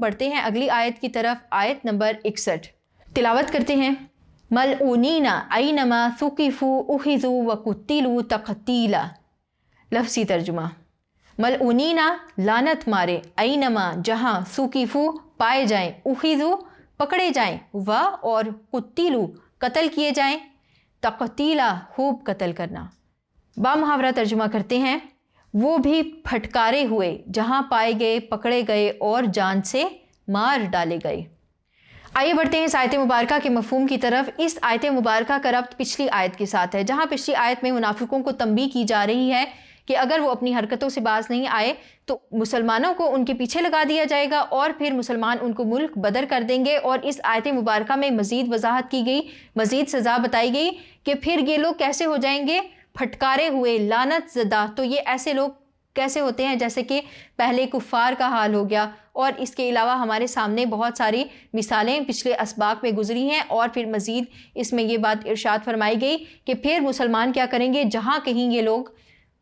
بڑھتے ہیں اگلی آیت کی طرف، آیت نمبر 61 تلاوت کرتے ہیں۔ ملعونین اینما ثقفوا اخذوا وقتلوا تقتیلا۔ لفظی ترجمہ، ملعونین لعنت مارے، اینما جہاں، ثقفوا پائے جائیں، اخذوا پکڑے جائیں، و اور قتلوا قتل کیے جائیں، تقتیلا خوب قتل کرنا۔ با محاورہ ترجمہ کرتے ہیں، وہ بھی پھٹکارے ہوئے جہاں پائے گئے، پکڑے گئے اور جان سے مار ڈالے گئے۔ آئیے بڑھتے ہیں اس آیت مبارکہ کے مفہوم کی طرف۔ اس آیت مبارکہ کا ربط پچھلی آیت کے ساتھ ہے، جہاں پچھلی آیت میں منافقوں کو تنبیہ کی جا رہی ہے کہ اگر وہ اپنی حرکتوں سے باز نہیں آئے تو مسلمانوں کو ان کے پیچھے لگا دیا جائے گا اور پھر مسلمان ان کو ملک بدر کر دیں گے۔ اور اس آیت مبارکہ میں مزید وضاحت کی گئی، مزید سزا بتائی گئی کہ پھر یہ لوگ کیسے ہو جائیں گے، پھٹکارے ہوئے، لعنت زدہ۔ تو یہ ایسے لوگ کیسے ہوتے ہیں جیسے کہ پہلے کفار کا حال ہو گیا، اور اس کے علاوہ ہمارے سامنے بہت ساری مثالیں پچھلے اسباق میں گزری ہیں۔ اور پھر مزید اس میں یہ بات ارشاد فرمائی گئی کہ پھر مسلمان کیا کریں گے، جہاں کہیں یہ لوگ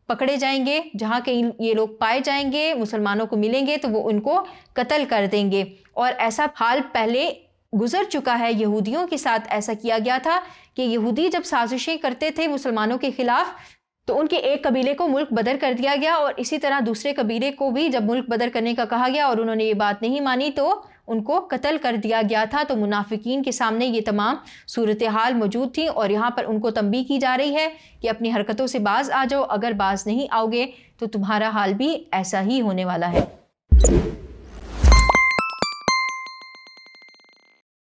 پکڑے جائیں گے، جہاں کہیں یہ لوگ پائے جائیں گے، مسلمانوں کو ملیں گے تو وہ ان کو قتل کر دیں گے۔ اور ایسا حال پہلے گزر چکا ہے، یہودیوں کے ساتھ ایسا کیا گیا تھا کہ یہودی جب سازشیں کرتے تھے مسلمانوں کے خلاف تو ان کے ایک قبیلے کو ملک بدر کر دیا گیا، اور اسی طرح دوسرے قبیلے کو بھی جب ملک بدر کرنے کا کہا گیا اور انہوں نے یہ بات نہیں مانی تو ان کو قتل کر دیا گیا تھا۔ تو منافقین کے سامنے یہ تمام صورتحال موجود تھیں، اور یہاں پر ان کو تنبیہ کی جا رہی ہے کہ اپنی حرکتوں سے باز آ جاؤ، اگر باز نہیں آؤ گے تو تمہارا حال بھی ایسا ہی ہونے والا ہے۔